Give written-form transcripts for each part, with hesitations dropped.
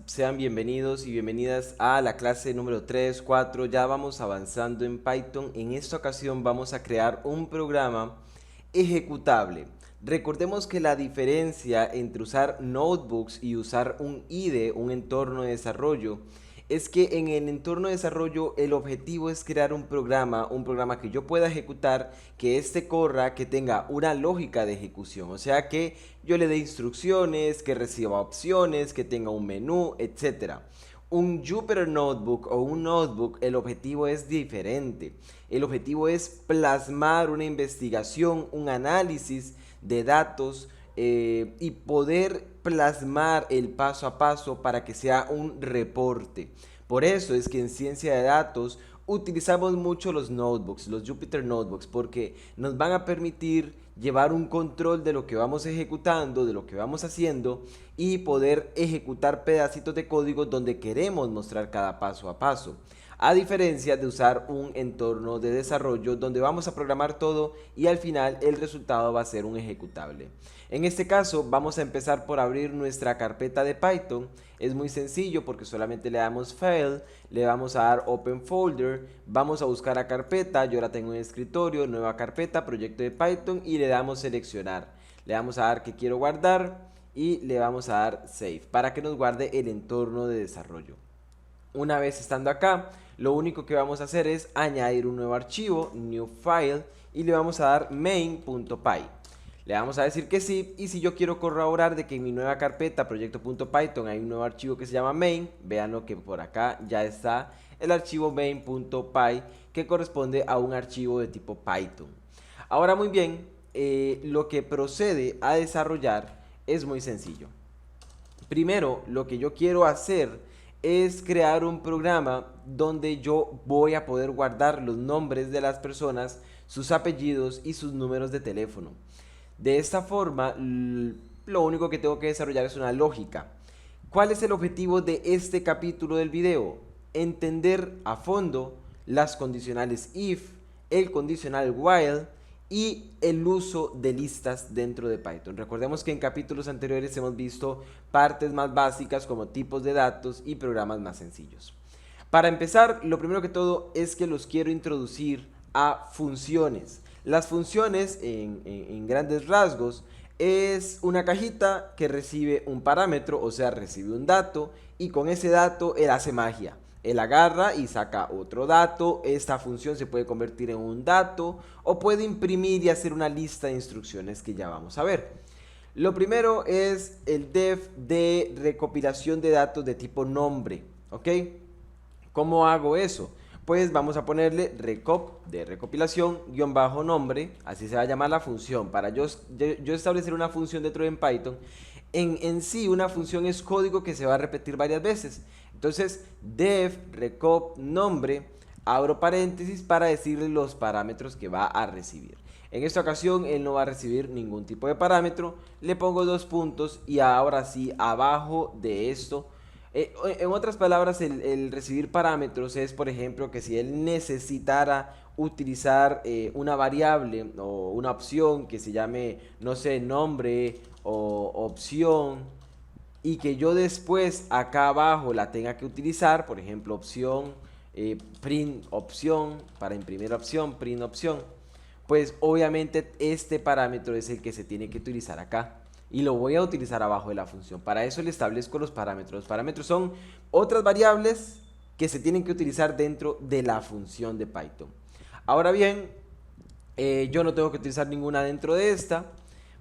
Sean bienvenidos y bienvenidas a la clase número 3, 4. Ya vamos avanzando en Python. En esta ocasión vamos a crear un programa ejecutable. Recordemos que la diferencia entre usar notebooks y usar un IDE, un entorno de desarrollo, es que en el entorno de desarrollo el objetivo es crear un programa que yo pueda ejecutar, que este corra, que tenga una lógica de ejecución, o sea que yo le dé instrucciones, que reciba opciones, que tenga un menú, etcétera. Un Jupyter Notebook o un notebook, el objetivo es diferente. El objetivo es plasmar una investigación, un análisis de datos y poder plasmar el paso a paso para que sea un reporte. Por eso es que en ciencia de datos utilizamos mucho los notebooks, los Jupyter Notebooks, porque nos van a permitir llevar un control de lo que vamos ejecutando, de lo que vamos haciendo y poder ejecutar pedacitos de código donde queremos mostrar cada paso a paso. A diferencia de usar un entorno de desarrollo donde vamos a programar todo y al final el resultado va a ser un ejecutable. En este caso vamos a empezar por abrir nuestra carpeta de Python. Es muy sencillo porque solamente le damos File, le vamos a dar Open Folder, vamos a buscar la carpeta, yo la tengo en el escritorio, nueva carpeta, proyecto de Python y le damos seleccionar. Le vamos a dar que quiero guardar y le vamos a dar Save para que nos guarde el entorno de desarrollo. Una vez estando acá, lo único que vamos a hacer es añadir un nuevo archivo, New File, y le vamos a dar main.py. Le vamos a decir que sí, y si yo quiero corroborar de que en mi nueva carpeta, proyecto.python, hay un nuevo archivo que se llama main, vean que por acá ya está el archivo main.py, que corresponde a un archivo de tipo Python. Ahora muy bien, lo que procede a desarrollar es muy sencillo. Primero, lo que yo quiero hacer es crear un programa donde yo voy a poder guardar los nombres de las personas, sus apellidos y sus números de teléfono. De esta forma, lo único que tengo que desarrollar es una lógica. ¿Cuál es el objetivo de este capítulo del video? Entender a fondo las condicionales if, el condicional while y el uso de listas dentro de Python. Recordemos que en capítulos anteriores hemos visto partes más básicas como tipos de datos y programas más sencillos. Para empezar, lo primero que todo es que los quiero introducir a funciones. Las funciones, en grandes rasgos, es una cajita que recibe un parámetro, o sea, recibe un dato, y con ese dato él hace magia. Él agarra y saca otro dato. Esta función se puede convertir en un dato o puede imprimir y hacer una lista de instrucciones que ya vamos a ver. Lo primero es el def de recopilación de datos de tipo nombre. ¿Ok? ¿Cómo hago eso? Pues vamos a ponerle recop de recopilación guión bajo nombre, así se va a llamar la función. Para yo establecer una función dentro de Python, en sí una función es código que se va a repetir varias veces. Entonces, def recop nombre, abro paréntesis para decirle los parámetros que va a recibir. En esta ocasión él no va a recibir ningún tipo de parámetro, le pongo dos puntos y ahora sí, abajo de esto, en otras palabras, el recibir parámetros es, por ejemplo, que si él necesitara utilizar una variable o una opción que se llame, no sé, nombre o opción, y que yo después acá abajo la tenga que utilizar, por ejemplo, opción, print opción, para imprimir opción, print opción, pues obviamente este parámetro es el que se tiene que utilizar acá y lo voy a utilizar abajo de la función. Para eso le establezco los parámetros. Los parámetros son otras variables que se tienen que utilizar dentro de la función de Python. Ahora bien, yo no tengo que utilizar ninguna dentro de esta.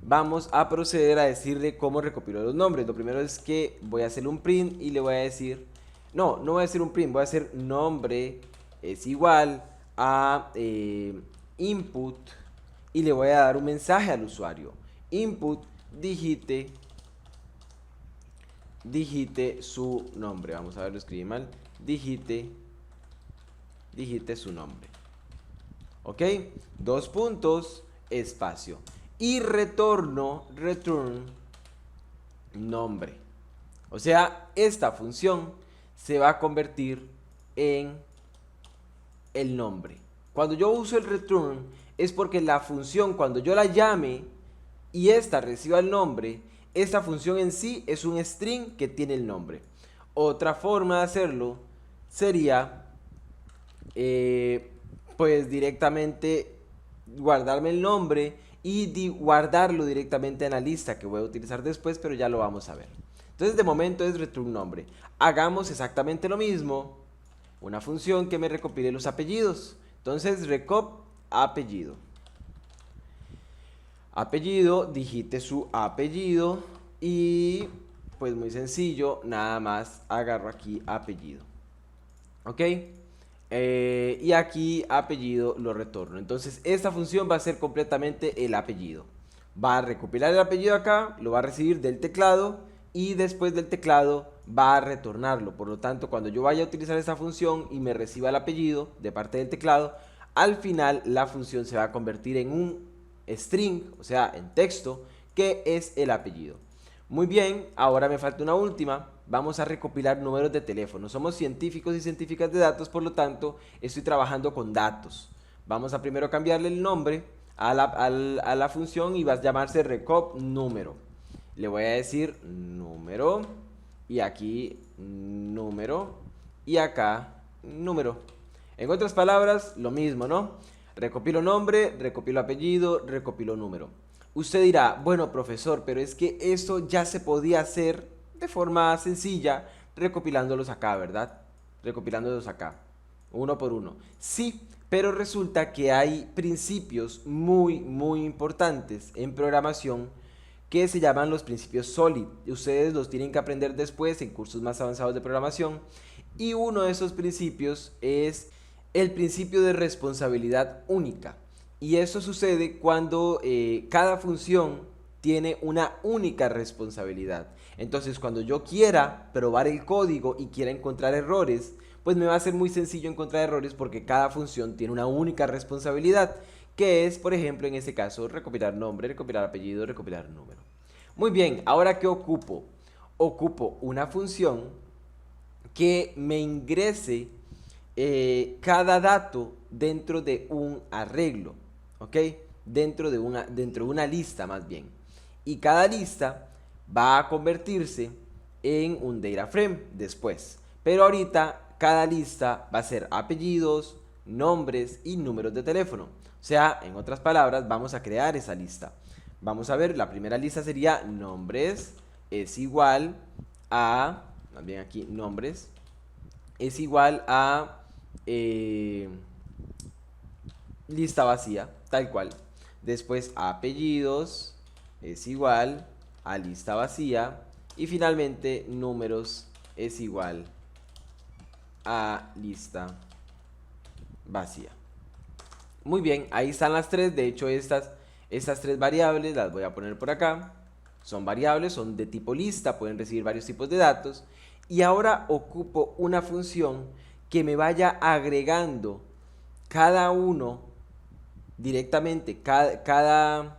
Vamos a proceder a decirle cómo recopilo los nombres. Lo primero es que voy a hacer un print y le voy a decir, no voy a hacer un print, voy a hacer nombre es igual a input y le voy a dar un mensaje al usuario. Input digite su nombre. Vamos a ver, lo escribí mal. Digite su nombre. Ok, dos puntos, espacio. Y return nombre. O sea, esta función se va a convertir en el nombre. Cuando yo uso el return es porque la función, cuando yo la llame y esta reciba el nombre, esta función en sí es un string que tiene el nombre. Otra forma de hacerlo sería, pues directamente guardarme el nombre y guardarlo directamente en la lista que voy a utilizar después, pero ya lo vamos a ver. Entonces de momento es return nombre. Hagamos exactamente lo mismo, una función que me recopile los apellidos. Entonces recop apellido. Apellido, digite su apellido y pues muy sencillo, nada más agarro aquí apellido. ¿Ok? Y aquí apellido lo retorno. Entonces esta función va a ser completamente el apellido. Va a recopilar el apellido acá, lo va a recibir del teclado y después del teclado va a retornarlo. Por lo tanto, cuando yo vaya a utilizar esta función y me reciba el apellido de parte del teclado, al final la función se va a convertir en un string, o sea, en texto, que es el apellido. Muy bien, ahora me falta una última. Vamos a recopilar números de teléfono. Somos científicos y científicas de datos, por lo tanto, estoy trabajando con datos. Vamos a primero cambiarle el nombre a la función y va a llamarse recop número. Le voy a decir número y aquí número y acá número. En otras palabras, lo mismo, ¿no? Recopilo nombre, recopilo apellido, recopilo número. Usted dirá, bueno, profesor, pero es que esto ya se podía hacer de forma sencilla recopilándolos acá, ¿verdad? Recopilándolos acá, uno por uno. Sí, pero resulta que hay principios muy importantes en programación que se llaman los principios SOLID. Ustedes los tienen que aprender después en cursos más avanzados de programación. Y uno de esos principios es el principio de responsabilidad única. Y eso sucede cuando cada función tiene una única responsabilidad. Entonces, cuando yo quiera probar el código y quiera encontrar errores, pues me va a ser muy sencillo encontrar errores porque cada función tiene una única responsabilidad, que es, por ejemplo, en este caso, recopilar nombre, recopilar apellido, recopilar número. Muy bien, ahora ¿qué ocupo? Ocupo una función que me ingrese cada dato dentro de un arreglo, ¿ok? Dentro de una lista más bien. Y cada lista va a convertirse en un data frame después. Pero ahorita cada lista va a ser apellidos, nombres y números de teléfono. O sea, en otras palabras, vamos a crear esa lista. Vamos a ver, la primera lista sería nombres es igual a, más bien aquí, nombres es igual a lista vacía, tal cual. Después apellidos es igual a lista vacía. Y finalmente números es igual a lista vacía. Muy bien, ahí están las tres. De hecho, estas tres variables las voy a poner por acá. Son variables, son de tipo lista, pueden recibir varios tipos de datos. Y ahora ocupo una función que me vaya agregando cada uno directamente, cada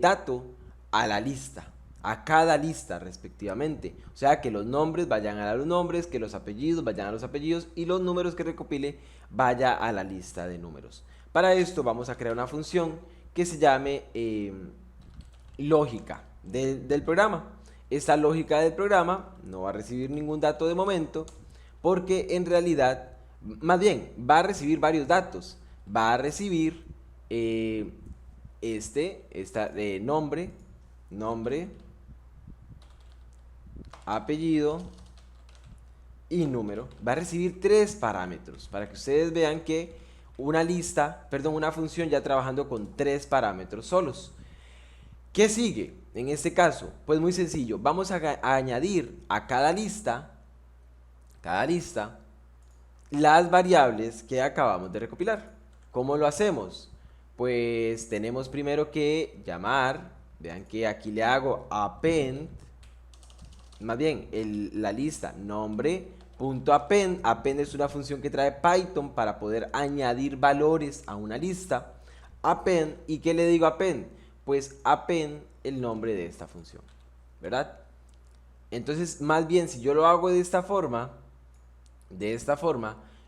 dato a la lista, a cada lista respectivamente. O sea, que los nombres vayan a los nombres, que los apellidos vayan a los apellidos y los números que recopile vaya a la lista de números. Para esto vamos a crear una función que se llame lógica del programa. Esta lógica del programa no va a recibir ningún dato de momento porque en realidad, más bien, va a recibir varios datos. Va a recibir nombre, apellido y número. Va a recibir tres parámetros para que ustedes vean que una función ya trabajando con tres parámetros solos. ¿Qué sigue en este caso? Pues muy sencillo, vamos a añadir a cada lista las variables que acabamos de recopilar. ¿Cómo lo hacemos? Pues tenemos primero que llamar, vean que aquí le hago append, más bien la lista nombre.append. Append es una función que trae Python para poder añadir valores a una lista. Append, ¿y qué le digo a append? Pues append el nombre de esta función, ¿verdad? Entonces, más bien, si yo lo hago de esta forma,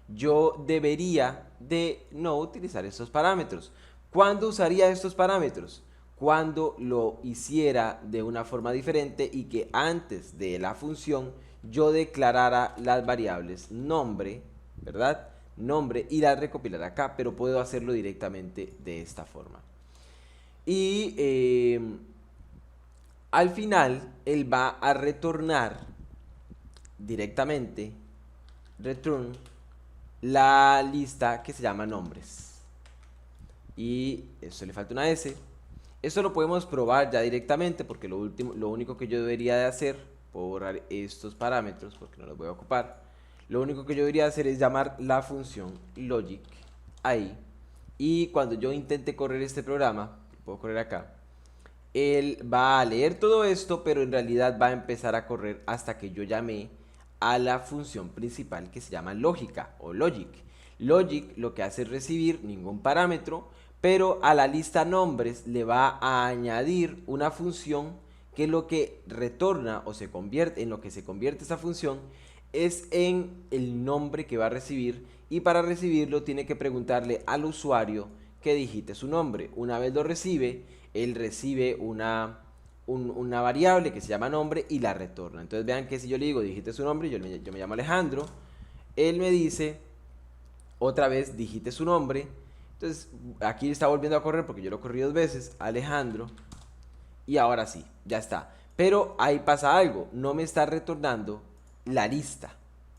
yo debería de no utilizar estos parámetros. ¿Cuándo usaría estos parámetros? cuando lo hiciera de una forma diferente y que antes de la función yo declarara las variables nombre, ¿verdad? Nombre y las recopilar acá, pero puedo hacerlo directamente de esta forma. Y al final él va a retornar directamente, return, la lista que se llama nombres. Y eso le falta una S. Esto lo podemos probar ya directamente porque lo único que yo debería de hacer, puedo borrar estos parámetros porque no los voy a ocupar. Lo único que yo debería hacer es llamar la función logic ahí. Y cuando yo intente correr este programa, puedo correr acá, él va a leer todo esto, pero en realidad va a empezar a correr hasta que yo llame a la función principal que se llama lógica o logic. Logic lo que hace es recibir ningún parámetro, pero a la lista nombres le va a añadir una función que lo que retorna o se convierte en lo que se convierte esa función es en el nombre que va a recibir, y para recibirlo tiene que preguntarle al usuario que digite su nombre. Una vez lo recibe, él recibe una variable que se llama nombre y la retorna. Entonces vean que si yo le digo digite su nombre, yo me llamo Alejandro, él me dice otra vez digite su nombre. Entonces aquí está volviendo a correr porque yo lo corrí 2 veces, Alejandro, y ahora sí, ya está. Pero ahí pasa algo, no me está retornando la lista,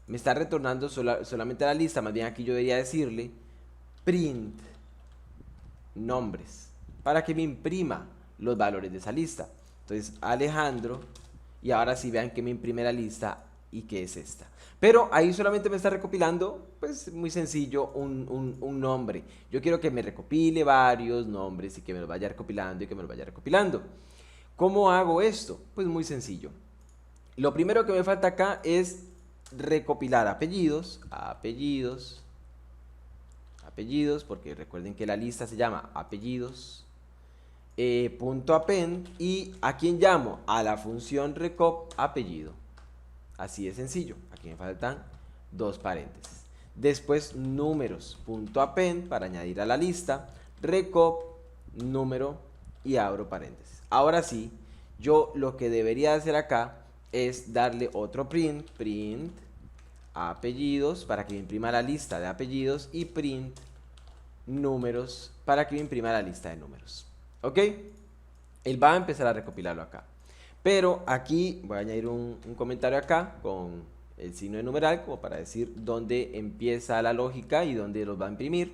me está retornando solamente la lista. Más bien aquí yo debería decirle print nombres para que me imprima los valores de esa lista. Entonces Alejandro, y ahora sí vean que me imprime la lista y que es esta. Pero ahí solamente me está recopilando, pues muy sencillo, un nombre. Yo quiero que me recopile varios nombres y que me los vaya recopilando y que me los vaya recopilando. ¿Cómo hago esto? Pues muy sencillo. Lo primero que me falta acá es recopilar apellidos, porque recuerden que la lista se llama apellidos, punto append, y ¿a quién llamo? A la función recop apellido. Así de sencillo. Aquí me faltan 2 paréntesis. Después números, punto append, para añadir a la lista, recop, número, y abro paréntesis. Ahora sí, yo lo que debería hacer acá es darle otro print apellidos, para que me imprima la lista de apellidos, y print números, para que me imprima la lista de números. ¿Ok? Él va a empezar a recopilarlo acá. Pero aquí voy a añadir un comentario acá con el signo de numeral, como para decir dónde empieza la lógica y dónde los va a imprimir.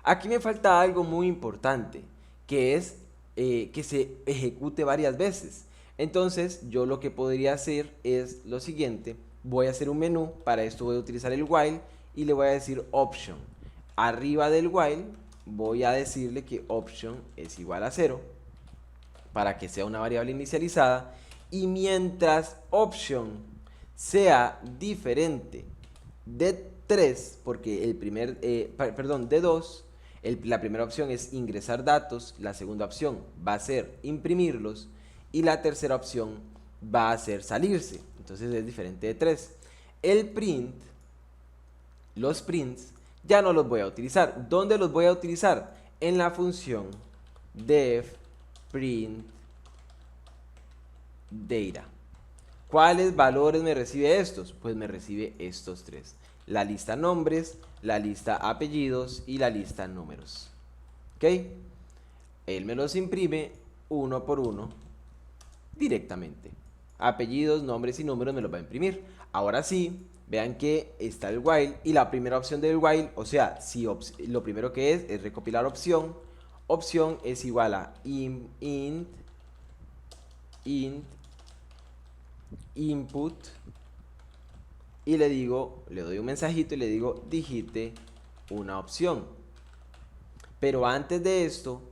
Aquí me falta algo muy importante, que es que se ejecute varias veces. Entonces yo lo que podría hacer es lo siguiente: voy a hacer un menú. Para esto voy a utilizar el while y le voy a decir option. Arriba del while voy a decirle que option es igual a 0 para que sea una variable inicializada, y mientras option sea diferente de 3, porque el primer, de 2, la primera opción es ingresar datos, la segunda opción va a ser imprimirlos y la tercera opción va a ser salirse. Entonces es diferente de 3. El print, los prints, ya no los voy a utilizar. ¿Dónde los voy a utilizar? En la función def print data. ¿Cuáles valores me recibe estos? Pues me recibe estos 3. La lista nombres, la lista apellidos y la lista números. ¿Ok? Él me los imprime uno por uno directamente. Apellidos, nombres y números me los va a imprimir. Ahora sí, vean que está el while y la primera opción del while, o sea, si lo primero que es recopilar opción. Opción es igual a int input, y le doy un mensajito y le digo digite una opción. Pero antes de esto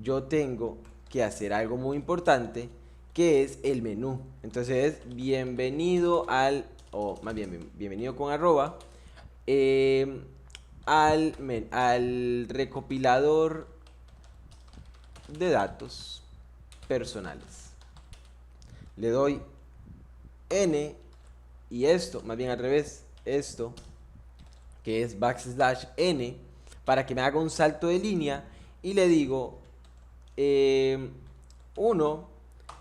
yo tengo que hacer algo muy importante, que es el menú. Entonces bienvenido al, o más bien bienvenido con arroba, al recopilador de datos personales. Le doy n, y esto, más bien al revés, esto que es \n, para que me haga un salto de línea, y le digo 1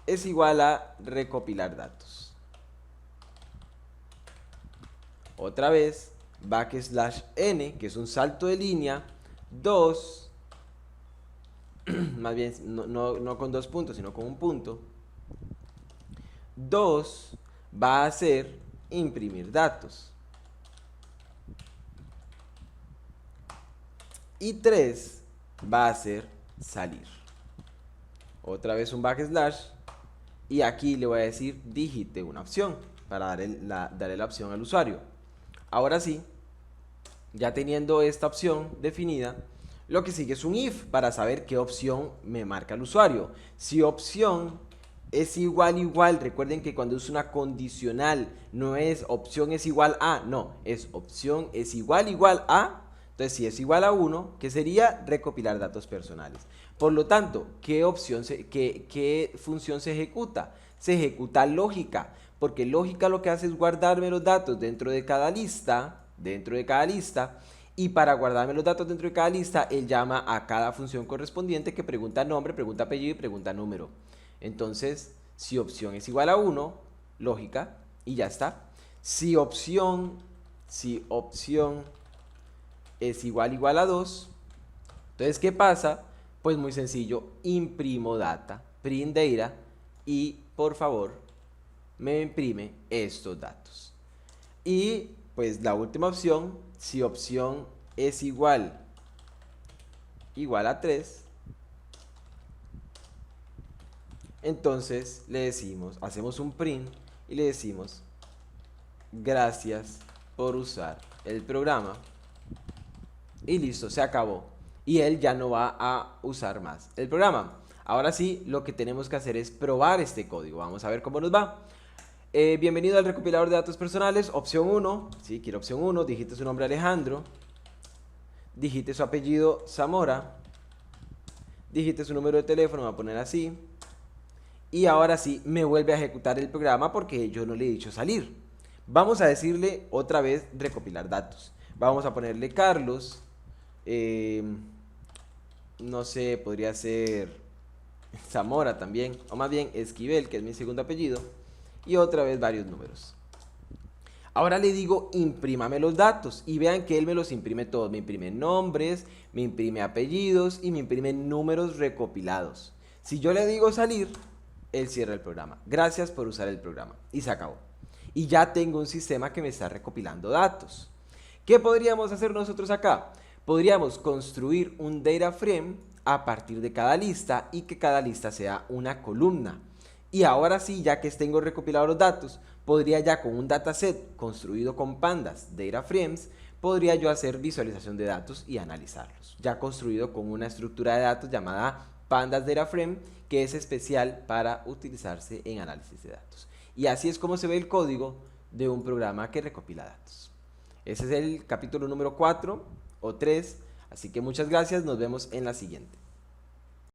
es igual a recopilar datos. Otra vez, backslash n, que es un salto de línea, 2, más bien no con 2 puntos, sino con un punto. 2 va a ser imprimir datos. Y 3 va a ser salir. Otra vez un backslash. Y aquí le voy a decir digite una opción para darle la opción al usuario. Ahora sí, ya teniendo esta opción definida, lo que sigue es un if para saber qué opción me marca el usuario. Si opción es igual, recuerden que cuando es una condicional no es opción es igual a, no, es opción es igual a. Entonces, si es igual a 1, ¿qué sería? Recopilar datos personales. Por lo tanto, ¿qué función se ejecuta? Se ejecuta lógica, porque lógica lo que hace es guardarme los datos dentro de cada lista, y para guardarme los datos dentro de cada lista, él llama a cada función correspondiente que pregunta nombre, pregunta apellido y pregunta número. Entonces, si opción es igual a 1, lógica, y ya está. Si opción es igual a 2, entonces, ¿qué pasa? Pues muy sencillo, imprimo data, print data, y por favor, me imprime estos datos. Y pues la última opción, si opción es igual a 3, entonces le decimos, hacemos un print y le decimos gracias por usar el programa. Y listo, se acabó. Y él ya no va a usar más el programa. Ahora sí, lo que tenemos que hacer es probar este código. Vamos a ver cómo nos va. Bienvenido al recopilador de datos personales. Opción 1. Sí, quiero opción 1. Digite su nombre Alejandro. Digite su apellido Zamora. Digite su número de teléfono. Voy a poner así. Y ahora sí, me vuelve a ejecutar el programa porque yo no le he dicho salir. Vamos a decirle otra vez recopilar datos. Vamos a ponerle Carlos. No sé, podría ser Zamora también, o más bien Esquivel, que es mi segundo apellido, y otra vez varios números. Ahora le digo imprímame los datos y vean que él me los imprime todos. Me imprime nombres, me imprime apellidos y me imprime números recopilados. Si yo le digo salir, él cierra el programa. Gracias por usar el programa. Y se acabó. Y ya tengo un sistema que me está recopilando datos. ¿Qué podríamos hacer nosotros acá? Podríamos construir un data frame a partir de cada lista y que cada lista sea una columna. Y ahora sí, ya que tengo recopilados los datos, podría ya con un dataset construido con pandas, data frames, podría yo hacer visualización de datos y analizarlos. Ya construido con una estructura de datos llamada pandas data frame, que es especial para utilizarse en análisis de datos. Y así es como se ve el código de un programa que recopila datos. Ese es el capítulo número 4 o 3, así que muchas gracias, nos vemos en la siguiente.